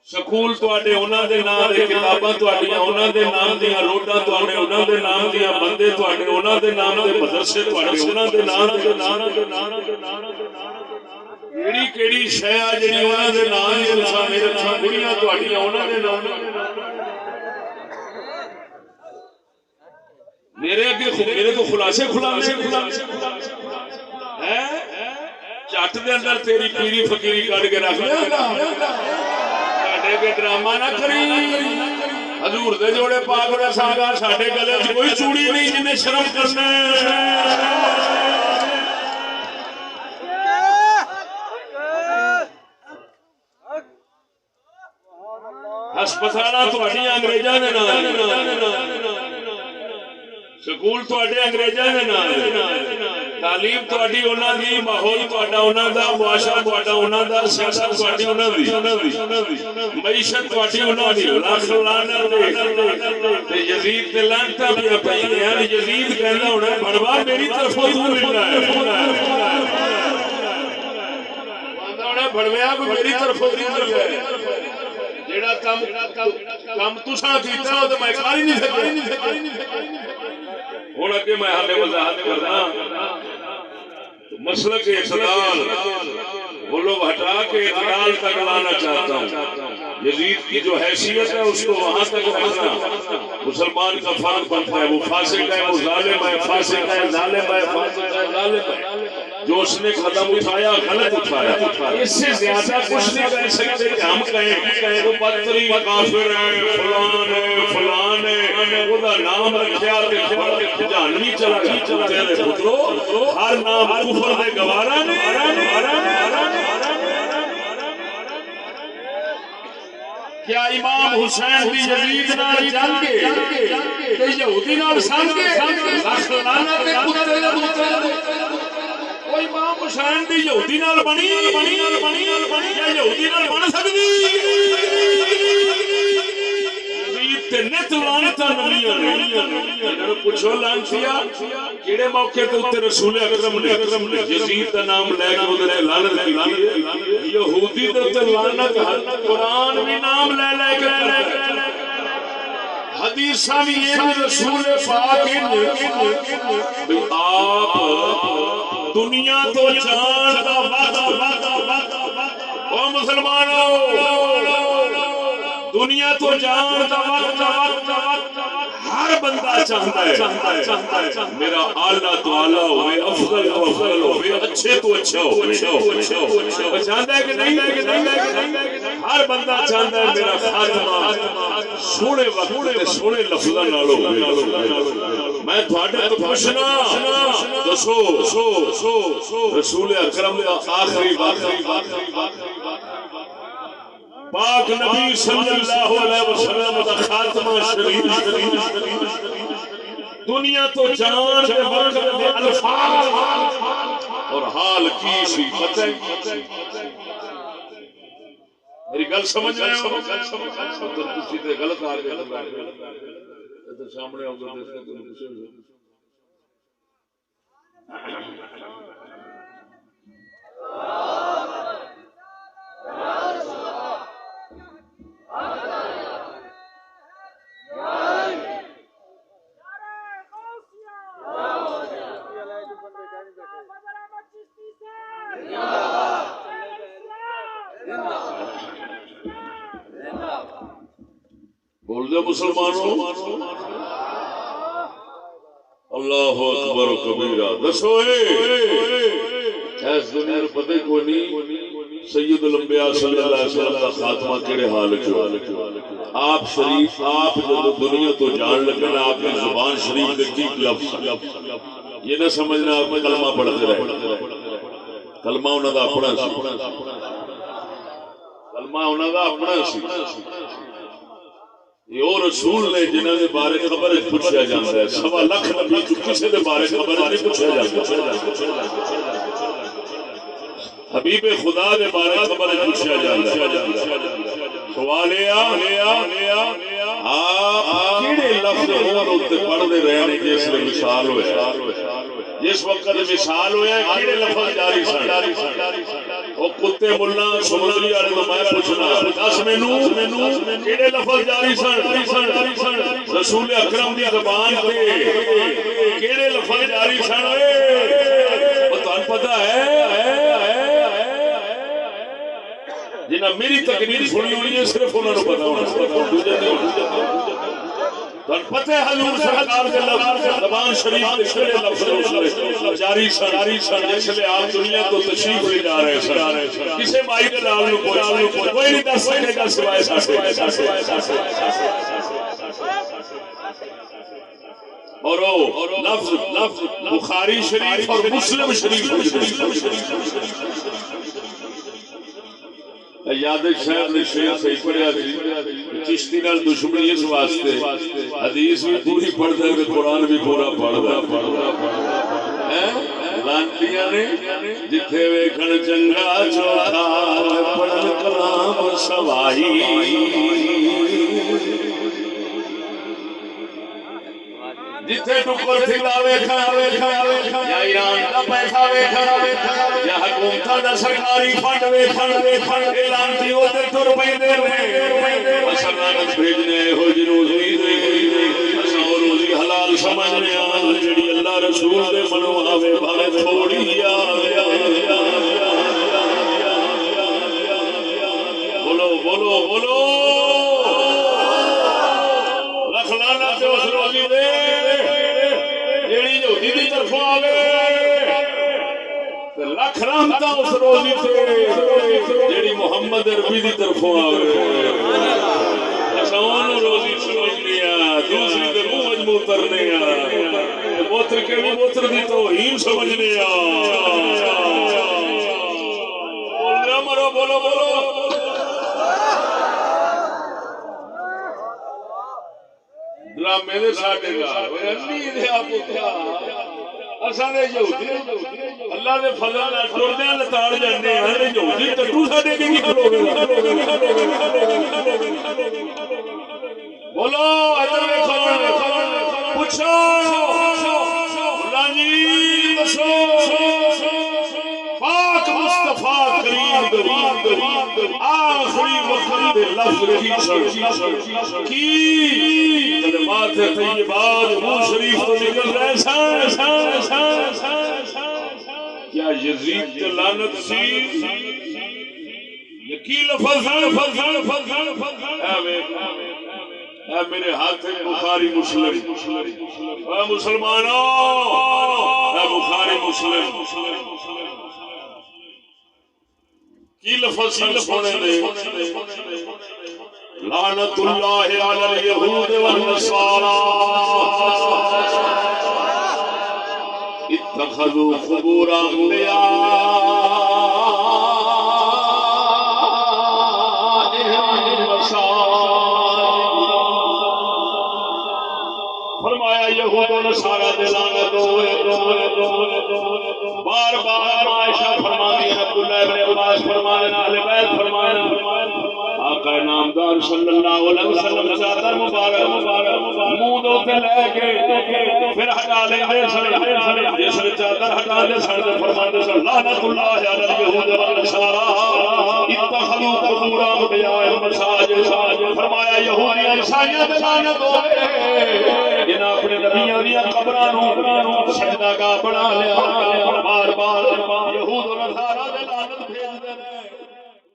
School تواڈے انہاں دے نام دے، کتاباں تواڈیاں انہاں دے نام دیاں، روڈاں تواڈے انہاں دے نام دیاں، بندے تواڈے انہاں دے نام دے، مدرسے تواڈے انہاں دے نام دے۔ کیڑی کیڑی شے آ جڑی انہاں دے نام دی نشانی رکھاں، کڑیاں تواڈیاں انہاں دے نام۔ میرے تو خلاصے کھلانے ہیں، چٹ دے اندر تیری پیری فقیری کٹ کے رکھ لیا کے ڈرامہ نہ کری۔ حضور دے جوڑے پاک دے سانگا ساڈے گلے وچ کوئی چوڑی نہیں جنہیں شرم کرنا ہے۔ ہسپتالاں تواڈیاں انگریزاں دے نام، سکول تواڈے انگریزاں دے نام، تعلیم تواڈی انہاں دی، ماحول تواڈا انہاں دا، معاشرہ تواڈا انہاں دا، سیاست تواڈی انہاں دی، معیشت تواڈی انہاں دی۔ لاکھ لعنت تے یزید تے لعنتاں پیاں پئیاں۔ یزید کہندا ہونا بڑوا میری طرفوں تو ملنا ہے، کہندا ہونا بڑویا کوئی میری طرفوں تو مل ہے۔ جیڑا کم تساں کیتا او تے میں کر ہی نہیں سکیا۔ ہن اگے میں حالے وضاحت کرنا۔ مسلک اعتدال بولو ہٹا کے اعتدال تک لانا چاہتا ہوں۔ یزید کی جو حیثیت ہے اس کو وہاں تک رکھنا مسلمان کا فرض بنتا ہے۔ وہ فاسق ہے، وہ ظالم ہے، فاسق ہے، ظالم ہے، فاسق ہے، ظالم ہے۔ جو اس نے قدم اٹھایا غلط اٹھایا، اس سے زیادہ کچھ نہیں کہہ سکتے کہ ہم کہیں وہ بدترین کافر ہے، فلان ہے، فلان ہے، وہ نام رکھیا جہنمی چلا گیا۔ تیرے پترو ہر نام کفر دے گوارا نے۔ کیا امام حسین بھی یزید نال جل کے تے یہودی نال سن کے لاکھ لعنت تے کتے دے پتر؟ کوئی امام حسین دی یہودی نال بنی یا یہودی نال بن سکدی؟ تے نت لعنتاں نبیاں نے۔ پوچھو لعنتیا کیڑے موقع تے اوتے رسول اکرم نے یزید دا نام لے کے اودے تے لعنت کیتی ہے؟ یہودی دے تے لعنت قرآن بھی نام لے لے کے حدیثاں بھی یہ رسول پاک نے آپ دنیا تو جان دا وقت او مسلمانوں دنیا تو جان دا وقت ہر بندہ چاہتا ہے میرا اعلیٰ تو اعلیٰ ہوئے، افضل تو افضل ہوئے، اچھے تو اچھا ہوئے۔ چاہتا ہے کہ نہیں؟ ہر بندہ چاہتا ہے میرا خاتمہ سونے وقت سونے لفظاں نال ہوئے۔ میں تھوڑے تو پوچھنا دسو رسول اکرم دا آخری وقت پاک نبی صلی اللہ علیہ وسلم دا خاتمہ شریف دنیا تو جان دے وقت دے الفاظ اور حال کی سی پتہ ہے؟ میری گل سمجھ رہے ہو؟ تسی تے غلط آ گئے تے سامنے آؤ گے تے پوچھو بول دے مسلمانوں اللہ اکبر کبیرہ۔ دسو اس دنیا میں پتہ کوئی نہیں سید الانبیاء صلی اللہ علیہ وسلم کا خاتمہ کیڑے حال وچ آپ شریف آپ جب دنیا تو جان لگے نا آپ کی زبان شریف دے کی لفظ یہ نہ سمجھنا آپ کلمہ پڑھتے رہے، کلمہ انہاں دا اپنا سی، کلمہ انہاں دا اپنا سی۔ یہ اور رسول نے جنہاں دے بارے خبر پوچھا جاتا ہے، سوا لکھ نبی کسی دے بارے خبر نہیں پوچھا جاتا، حبیب خدا دے بارے خبر پوچھا جاتا ہے۔ سوال آپ کیڑے لفظ ہون تے پڑھدے رہے نے جس نے وصال ہویا؟ جس وقت وصال ہویا کیڑے لفظ جاری سن او کتے ملا سمندری والے تو میں پوچھنا دس مینوں کیڑے لفظ جاری سن رسول اکرم دی زبان تے کیڑے لفظ جاری سن او تانوں پتہ ہے جنہاں میری تقریر سنی ہوئی ہے صرف انہاں نوں پتہ ہونا پتہ ہے حضور سرکار کے لفظ زبان شریف کے کیڑے لفظ جاری سن اس لیے آپ دنیا تو تشریف لے جا رہے سن کسے مائی دے لال نو کوئی نہیں دس سکے گا سوائے اور لفظ بخاری شریف اور مسلم شریف یاد صاحب نے شیخ سے پڑھیا سی چشتی نال دشمنی اس واسطے حدیث بھی پوری پڑھدا ہے قرآن بھی پورا پڑھدا ہے لانتیاں نے جتھے ویکھن چنگا چوکھا پڑھن کلام سوائی جتھے ٹکر تھلا ویکھا یا ایران دا پیسہ ویکھا یا حکومت دا سرکاری فنڈ ویکھن لانتی اوتے ٹر پیندے نے مسلمان بھیجنے ہو جی روزی دے اساں روزی حلال سمجھنے آ جڑی اللہ رسول دے منوں آوے بھاوے تھوڑی آوے بولو بولو بولو لکھ لعنت اس روزی دے جیڑی یہودی دی طرفوں آوے لکھ رحمت اس روزی تے جیڑی محمد عربی دی طرفوں آوے اساں روزی سمجھنے آ دوسری تے منہ مجموع کرنے آ موتر کے بھی موتر دی توہین سمجھنے آ بولو مرو بولو بولو ڈرامے دے ساڈے گھر ہوئے نہیں دے آپ کیا اساں دے یہودی اللہ دے فضل نال ٹردے لتاڑ جاندے ہیں یہودی ٹٹو ساڈے کی کھلو گے بولو ادھر دیکھو پوچھو اللہ جی دسو پاک مصطفی کریم آخری وقت دے لفظ کی کلمات طیبات منہ شریف تو نکل رہے کیا یزید تے لعنت سی یقین لفظ اے میرے ہاتھ بخاری مسلم اے مسلمانوں اے بخاری مسلم کی لفظ سونے نے لعنت اللہ علی الیہود والنصارى اتخذوا قبور انبیائهم مساجد فرمایا یہود و نصارہ دے لعنت ہوئے بار بار عائشہ فرماتی ہیں عبداللہ ابن عباس فرمانے اہل بیت فرمانے آقا نامدار صلی اللہ علیہ وسلم چادر مبارک منہ دے لے کے پھر ہٹا لے جس نے چادر ہٹا لے سڑ فرماتے ہیں لعنت اللہ علی الیہود والنصارى اتخذوا قبور انبیائهم مساجد فرمایا یہودیاں عیسائیاں تے لعنت ہوے انہاں اپنے نبیاں دی قبراں نوں سجدہ گاہ بنا لیا